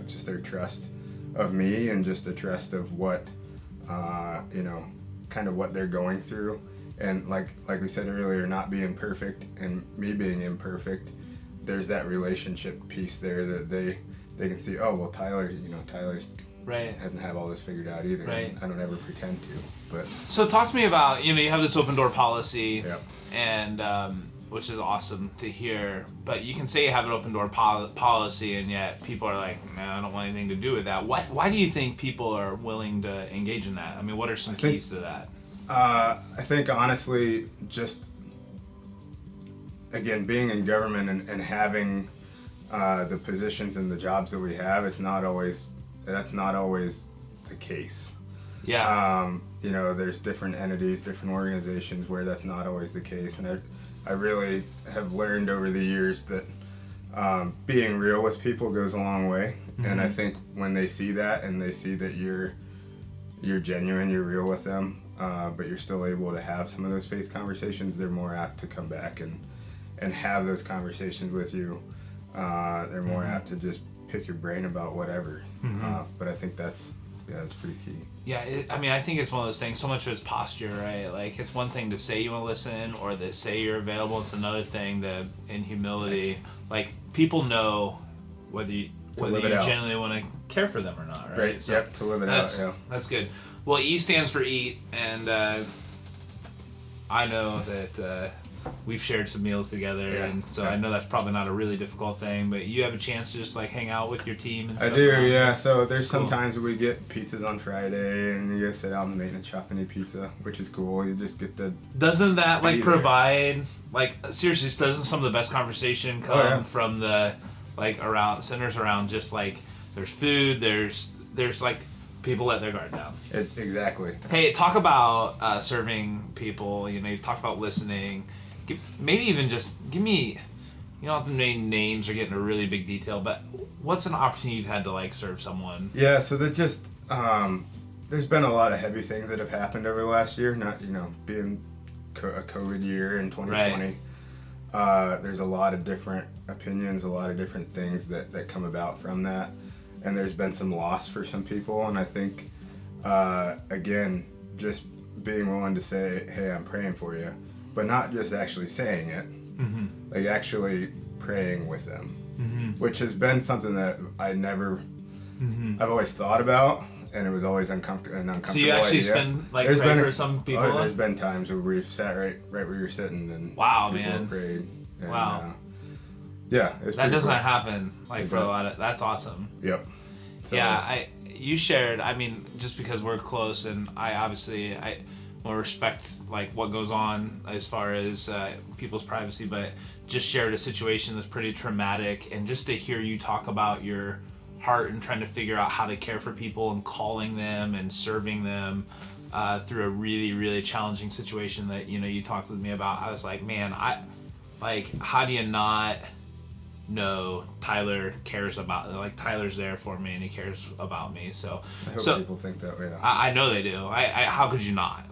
just their trust of me and just the trust of what, kind of what they're going through. And like we said earlier, not being perfect and me being imperfect, there's that relationship piece there that they can see, oh, well, Tyler's Right. hasn't have all this figured out either. Right. I don't ever pretend to. But So talk to me about, you have this open door policy, yeah. and which is awesome to hear. But you can say you have an open door policy, and yet people are like, no, I don't want anything to do with that. Why do you think people are willing to engage in that? I mean, what are some keys to that? I think honestly, just again, being in government and having the positions and the jobs that we have, that's not always the case. Yeah. There's different entities, different organizations where that's not always the case, and I really have learned over the years that being real with people goes a long way. Mm-hmm. And I think when they see that and they see that you're genuine, you're real with them, but you're still able to have some of those faith conversations, they're more apt to come back and have those conversations with you. They're more apt to just pick your brain about whatever. But I think that's pretty key. Yeah, I think it's one of those things. So much of it's posture, right? Like, it's one thing to say you want to listen or to say you're available. It's another thing to, in humility, like, people know whether you genuinely want to care for them or not, right? Right. So yep. To live it out. Yeah. That's good. Well, E stands for eat, and I know that we've shared some meals together, and so I know that's probably not a really difficult thing, but you have a chance to just like hang out with your team and stuff. I do, yeah. So there's some times we get pizzas on Friday, and you guys sit out in the maintenance shop and eat pizza, which is cool. You just get the. Doesn't that like provide seriously? Doesn't some of the best conversation come from the centers around just like there's food, there's like people let their guard down. Exactly. Hey, talk about serving people. You've talked about listening. Maybe even just give me, you don't have to name names or get into really big detail, but what's an opportunity you've had to like serve someone? Yeah, so that just, there's been a lot of heavy things that have happened over the last year, not, being a COVID year in 2020. Right. There's a lot of different opinions, a lot of different things that come about from that. And there's been some loss for some people. And I think, again, just being willing to say, hey, I'm praying for you. But not just actually saying it, like actually praying with them, which has been something that I never, I've always thought about, and it was always an uncomfortable. So you actually spend praying for some people? There's been times where we've sat right where you're sitting, and wow, people man, prayed. And, wow, yeah, it's that doesn't cool. happen for a lot of. That's awesome. Yep. So, yeah, you shared. I mean, just because we're close, and I will respect what goes on as far as people's privacy, but just shared a situation that's pretty traumatic, and just to hear you talk about your heart and trying to figure out how to care for people and calling them and serving them through a really, really challenging situation that you talked with me about. I was like, man, how do you not know Tyler cares about, Tyler's there for me and he cares about me. So I hope people think that way. I know they do. How could you not?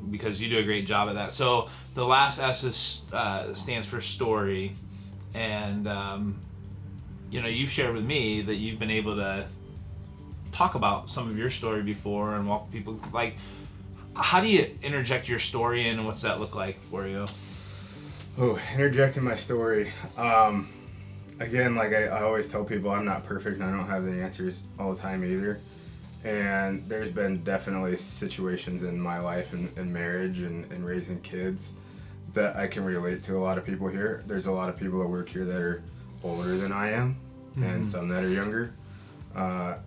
Because you do a great job at that. So the last S stands for story, and you've shared with me that you've been able to talk about some of your story before and walk people. How do you interject your story in, and what's that look like for you? Oh, interjecting my story. Again, I always tell people, I'm not perfect and I don't have the answers all the time either. And there's been definitely situations in my life and marriage and raising kids that I can relate to a lot of people here. There's a lot of people that work here that are older than I am, and some that are younger.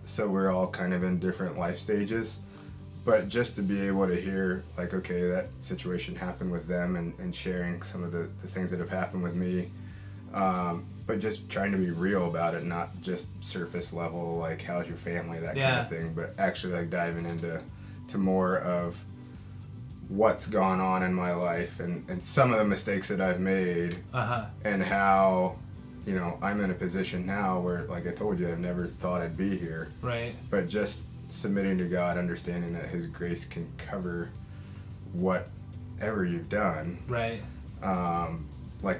So we're all kind of in different life stages. But just to be able to hear, okay, that situation happened with them, and sharing some of the things that have happened with me. But just trying to be real about it, not just surface level, how's your family, that kind of thing, but actually diving into more of what's gone on in my life and some of the mistakes that I've made, and how, I'm in a position now where, like I told you, I've never thought I'd be here. Right. But just submitting to God, understanding that His grace can cover whatever you've done. Right.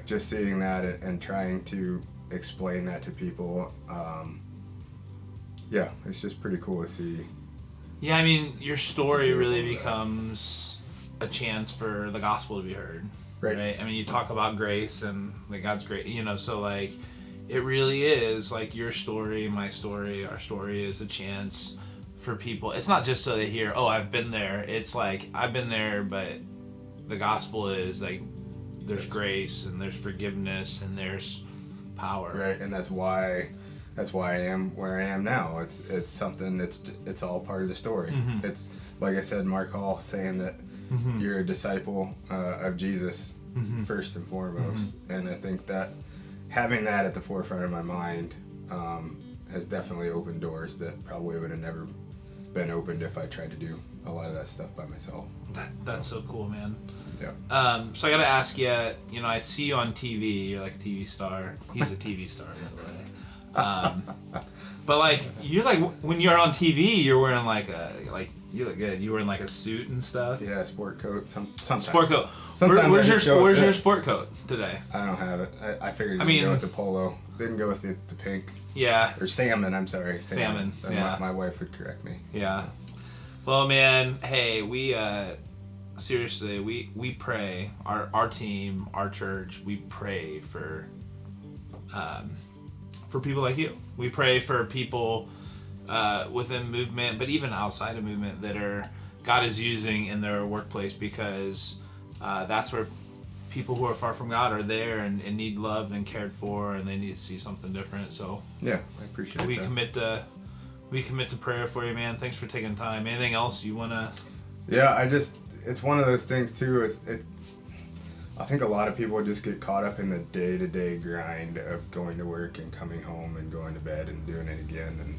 Just seeing that and trying to explain that to people, yeah, it's just pretty cool to see. Yeah, I mean, your story really becomes a chance for the gospel to be heard. Right. I mean, you talk about grace and that God's great, so like, it really is like your story, my story, our story is a chance for people. It's not just so they hear, oh, I've been there. It's like, I've been there, but the gospel is like, there's grace and there's forgiveness and there's power. Right, and that's why I am where I am now. It's something it's all part of the story. Mm-hmm. It's like I said, Mark Hall saying that you're a disciple of Jesus first and foremost, and I think that having that at the forefront of my mind has definitely opened doors that probably would have never been opened if I tried to do a lot of that stuff by myself. That's so cool, man. Yeah. So I gotta ask you, I see you on TV. You're like a TV star. He's a TV star, by the way. But like, you're like, when you're on TV, you're wearing you look good. You're wearing like a suit and stuff. Yeah, sport coat. Sometimes. Sport coat. Sometimes Where's your this. sport coat today? I don't have it. I figured it didn't go with the polo. Didn't go with the pink. Yeah. Or salmon, I'm sorry. Salmon, yeah. My wife would correct me. Yeah. Well, man, hey, we seriously, we pray, our team, our church, we pray for people like you. We pray for people within movement, but even outside of movement that God is using in their workplace, because that's where people who are far from God are there and need loved and cared for, and they need to see something different. So yeah, I appreciate that. We commit to prayer for you, man. Thanks for taking time. Anything else you wanna? Yeah, it's one of those things too. I think a lot of people just get caught up in the day-to-day grind of going to work and coming home and going to bed and doing it again,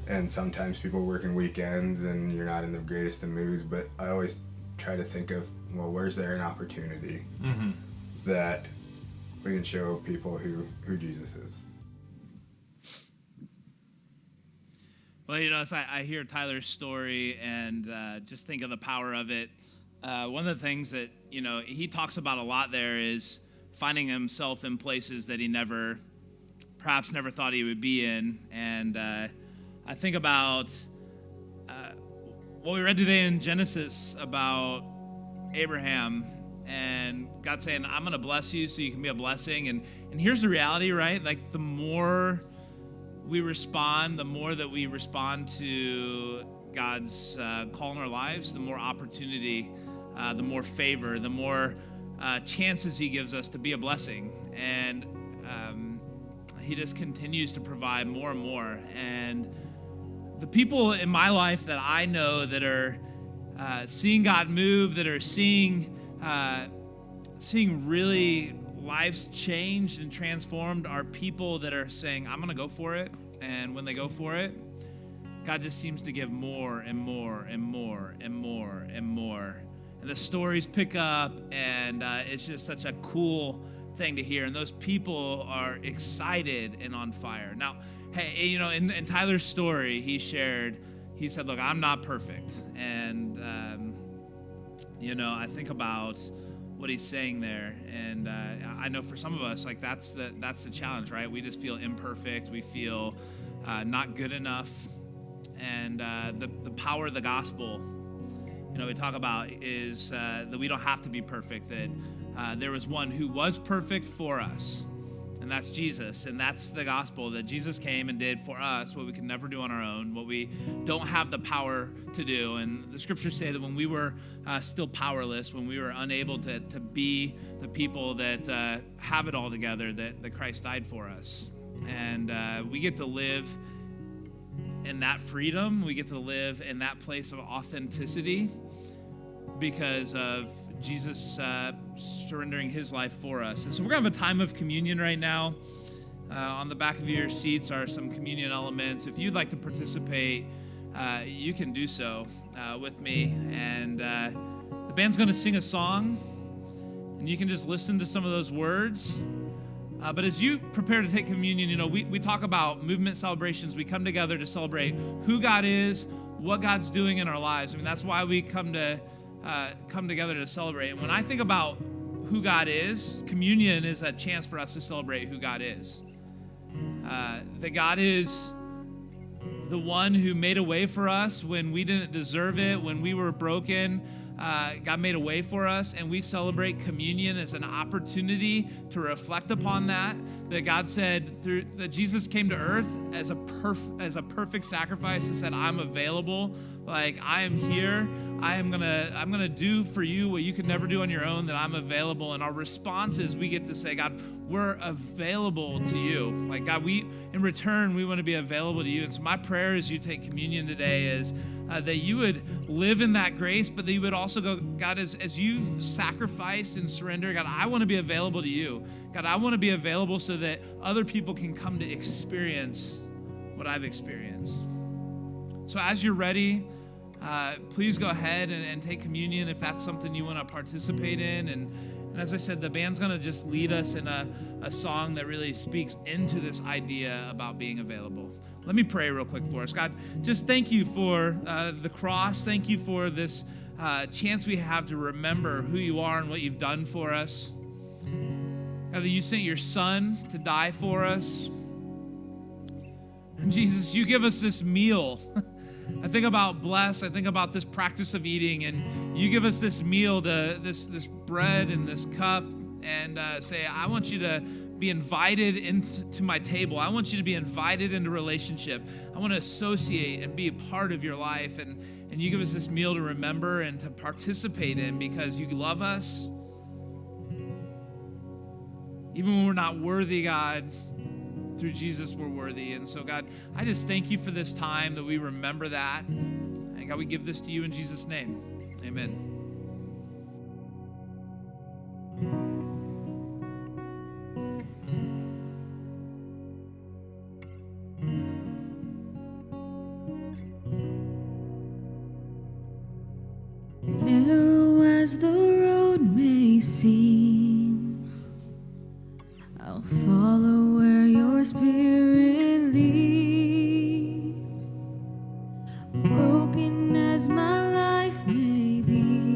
and sometimes people working weekends and you're not in the greatest of moods. But I always try to think of, well, where's there an opportunity that we can show people who Jesus is. Well, as I hear Tyler's story and just think of the power of it, one of the things that, he talks about a lot there is finding himself in places that he perhaps never thought he would be in. And I think about what we read today in Genesis about Abraham and God saying, I'm going to bless you so you can be a blessing. And here's the reality, right? Like, the more we respond, the more that we respond to God's call in our lives, the more opportunity, the more favor, the more chances he gives us to be a blessing. And he just continues to provide more and more. And the people in my life that I know that are seeing God move, that are seeing really lives changed and transformed, are people that are saying, I'm going to go for it. And when they go for it, God just seems to give more and more and more and more and more. And the stories pick up, and it's just such a cool thing to hear. And those people are excited and on fire. Now, hey, in Tyler's story, he said, look, I'm not perfect. And, I think about what he's saying there, and I know for some of us, like, that's the challenge, right? We just feel imperfect, we feel not good enough, and the power of the gospel, we talk about is that we don't have to be perfect, that there was one who was perfect for us, and that's Jesus. And that's the gospel, that Jesus came and did for us what we could never do on our own, what we don't have the power to do. And the scriptures say that when we were still powerless, when we were unable to be the people that have it all together, that Christ died for us. And we get to live in that freedom. We get to live in that place of authenticity because of Jesus surrendering his life for us. And so we're going to have a time of communion right now. On the back of your seats are some communion elements. If you'd like to participate, you can do so with me. And the band's going to sing a song, and you can just listen to some of those words. But as you prepare to take communion, we talk about movement celebrations. We come together to celebrate who God is, what God's doing in our lives. I mean, that's why we come together to celebrate. And when I think about who God is, communion is a chance for us to celebrate who God is. That God is the one who made a way for us when we didn't deserve it, when we were broken. God made a way for us, and we celebrate communion as an opportunity to reflect upon that. That God said that Jesus came to earth as a perfect sacrifice and said, "I'm available. Like, I am here. I'm gonna do for you what you could never do on your own. That I'm available." And our response is we get to say, "God, we're available to you." Like, God, in return we want to be available to you. And so my prayer as you take communion today is that you would live in that grace, but that you would also go, God, as you've sacrificed and surrendered, God, I want to be available to you. God, I want to be available so that other people can come to experience what I've experienced. So as you're ready, please go ahead and take communion if that's something you want to participate in. And as I said, the band's going to just lead us in a song that really speaks into this idea about being available. Let me pray real quick for us. God, just thank you for the cross. Thank you for this chance we have to remember who you are and what you've done for us. God, that you sent your son to die for us. And Jesus, you give us this meal. I think about bless. I think about this practice of eating, and you give us this meal, this bread and this cup, and say, I want you to be invited into my table. I want you to be invited into relationship. I want to associate and be a part of your life. And you give us this meal to remember and to participate in because you love us. Even when we're not worthy, God, through Jesus, we're worthy. And so, God, I just thank you for this time that we remember that. And God, we give this to you in Jesus' name. Amen. Narrow as the road may seem, I'll follow where your spirit leads. Broken as my life may be,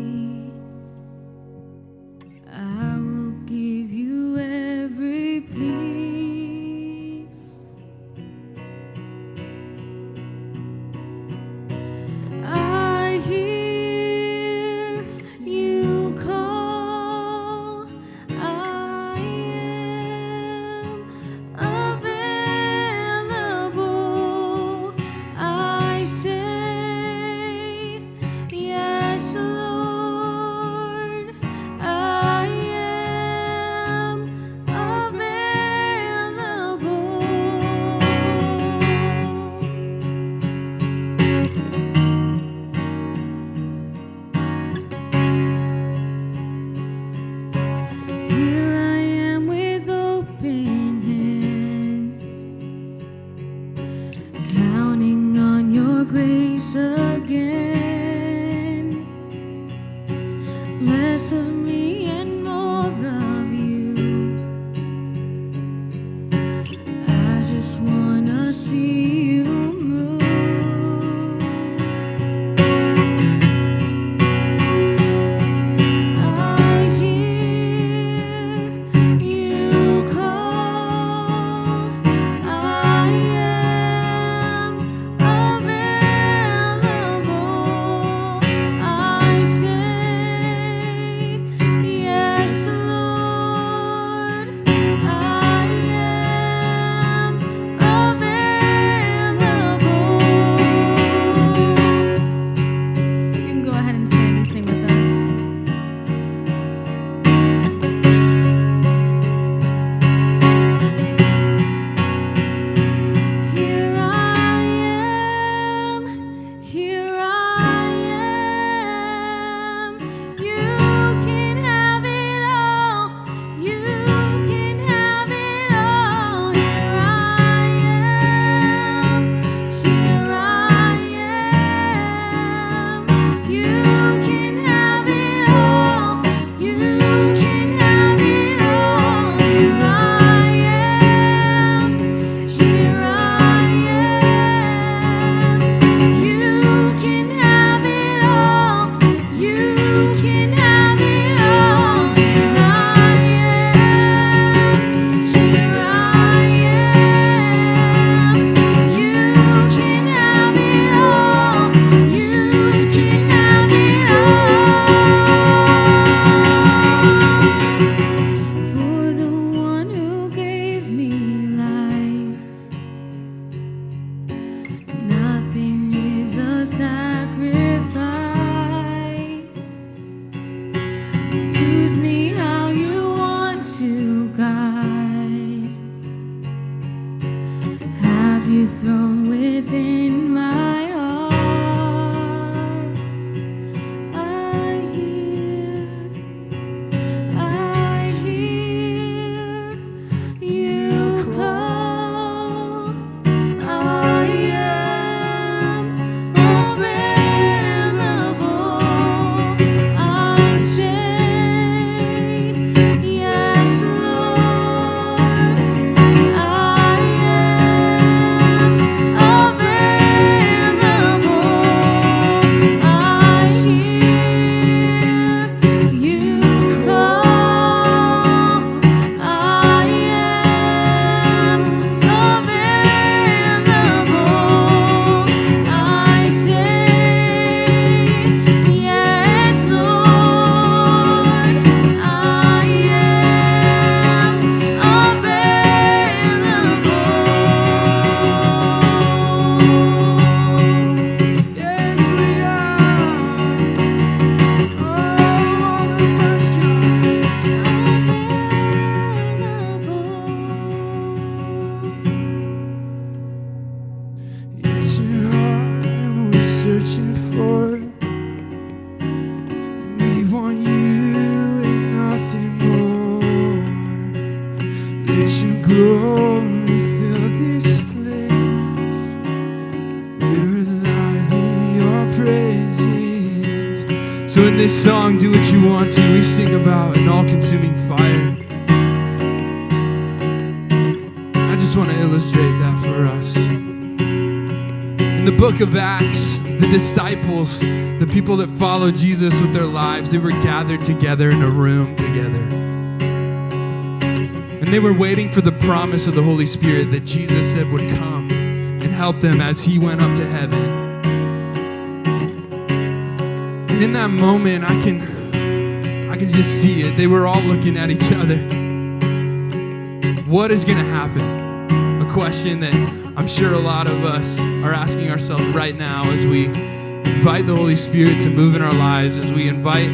searching for. We want you and nothing more. Let your glory fill this place. We're alive in your presence. So in this song, Do What You Want To, we sing about an all-consuming fire. I just want to illustrate that for us. In the book of Acts, the disciples, the people that followed Jesus with their lives, they were gathered together in a room together. And they were waiting for the promise of the Holy Spirit that Jesus said would come and help them as he went up to heaven. And in that moment, I can just see it. They were all looking at each other. What is going to happen? A question that I'm sure a lot of us are asking ourselves right now as we invite the Holy Spirit to move in our lives, as we invite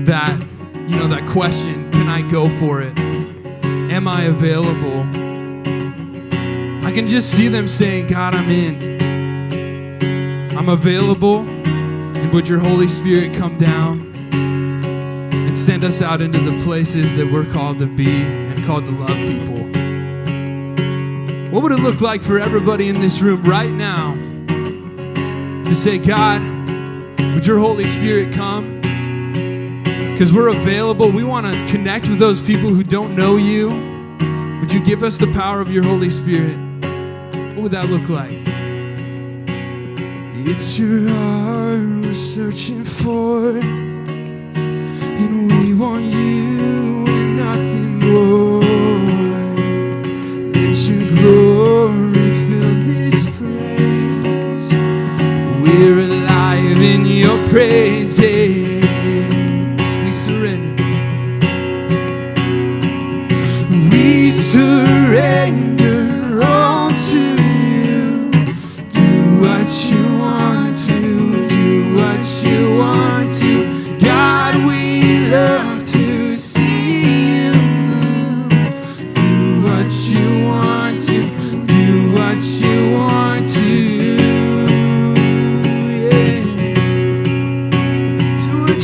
that, that question, can I go for it? Am I available? I can just see them saying, God, I'm in. I'm available. And would your Holy Spirit come down and send us out into the places that we're called to be and called to love people? What would it look like for everybody in this room right now to say, God, would your Holy Spirit come? Because we're available. We want to connect with those people who don't know you. Would you give us the power of your Holy Spirit? What would that look like? It's your heart we're searching for, and we want you and nothing more. Let your glory fill this place. We're alive in your presence. We surrender. We surrender all to you. Do what you want to. Do what you want to. God, we love to see you move. Do what you want to. Do what you want to. Yeah. Do what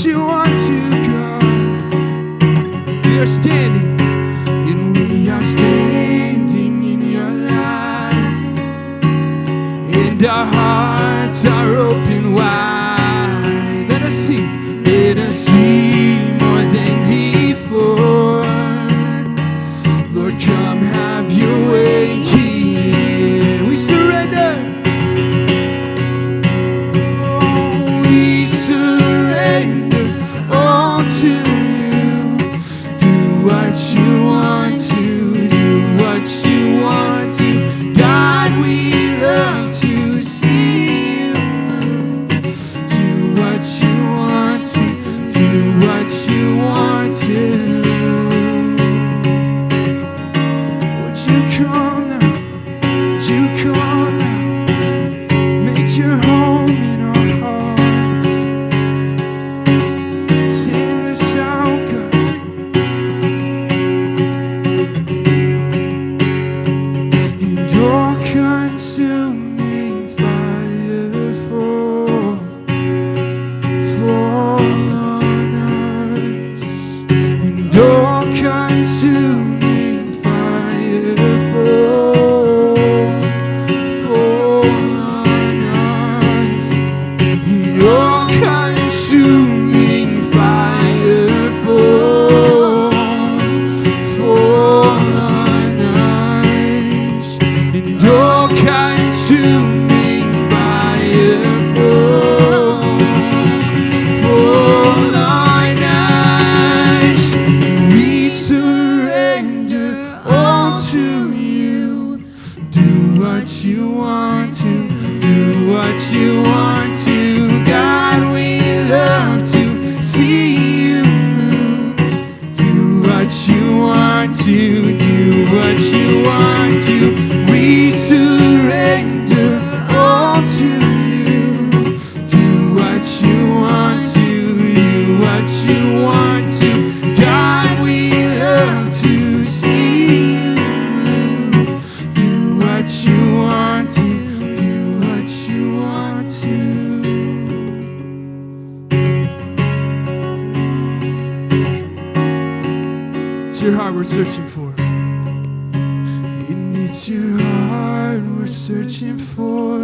your heart we're searching for. And it's your heart we're searching for.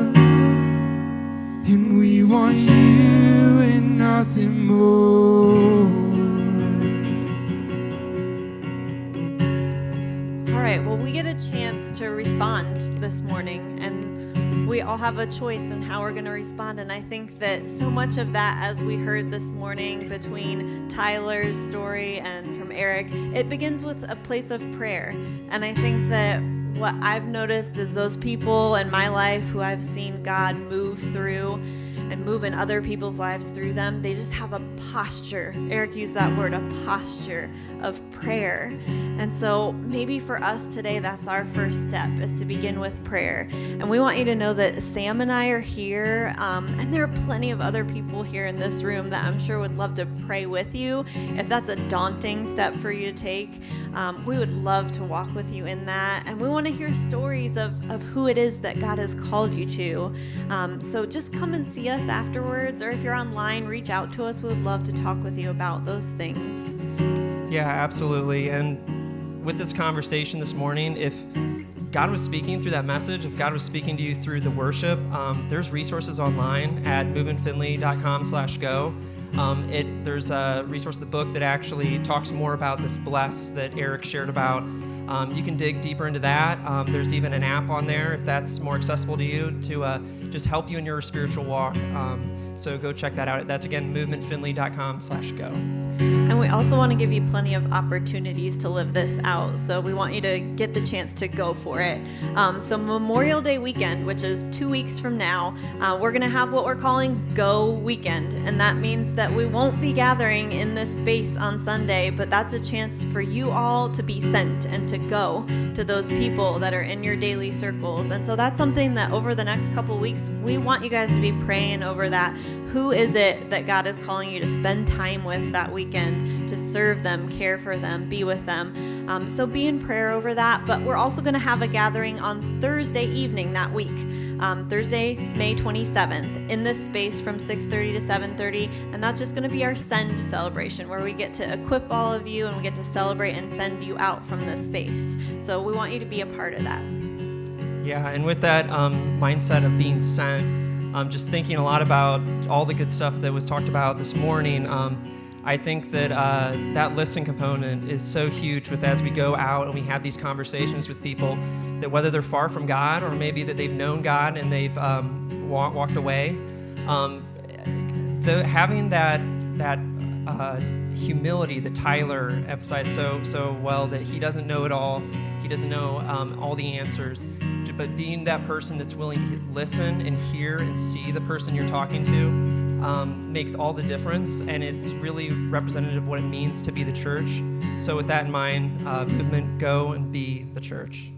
And we want you and nothing more. All right, well, we get a chance to respond this morning, and we all have a choice in how we're going to respond. And I think that so much of that, as we heard this morning between Tyler's story and from Eric, it begins with a place of prayer. And I think that what I've noticed is those people in my life who I've seen God move through and move in other people's lives through them, they just have a posture. Eric used that word, a posture of prayer. And so maybe for us today, that's our first step, is to begin with prayer. And we want you to know that Sam and I are here, and there are plenty of other people here in this room that I'm sure would love to pray with you. If that's a daunting step for you to take, we would love to walk with you in that. And we want to hear stories of who it is that God has called you to. So just come and see us afterwards, or if you're online, reach out to us. We would love to talk with you about those things. Yeah, absolutely. And with this conversation this morning, if God was speaking through that message, if God was speaking to you through the worship, there's resources online at movementfinley.com/go. There's a resource, the book that actually talks more about this bless that Eric shared about. You can dig deeper into that. There's even an app on there, if that's more accessible to you, to just help you in your spiritual walk. So go check that out. That's, again, movementfinley.com/go. And we also want to give you plenty of opportunities to live this out. So we want you to get the chance to go for it. So Memorial Day weekend, which is 2 weeks from now, we're going to have what we're calling Go Weekend. And that means that we won't be gathering in this space on Sunday, but that's a chance for you all to be sent and to go to those people that are in your daily circles. And so that's something that over the next couple weeks, we want you guys to be praying over that. Who is it that God is calling you to spend time with that weekend, to serve them, care for them, be with them? So be in prayer over that. But we're also going to have a gathering on Thursday evening that week, Thursday, May 27th, in this space from 6:30 to 7:30. And that's just going to be our send celebration, where we get to equip all of you and we get to celebrate and send you out from this space. So we want you to be a part of that. Yeah, and with that mindset of being sent, just thinking a lot about all the good stuff that was talked about this morning. I think that that listen component is so huge with as we go out and we have these conversations with people, that whether they're far from God or maybe that they've known God and they've walked away, having that humility that Tyler emphasized so well, that he doesn't know it all, he doesn't know all the answers, but being that person that's willing to listen and hear and see the person you're talking to makes all the difference, and it's really representative of what it means to be the church. So with that in mind, movement, go and be the church.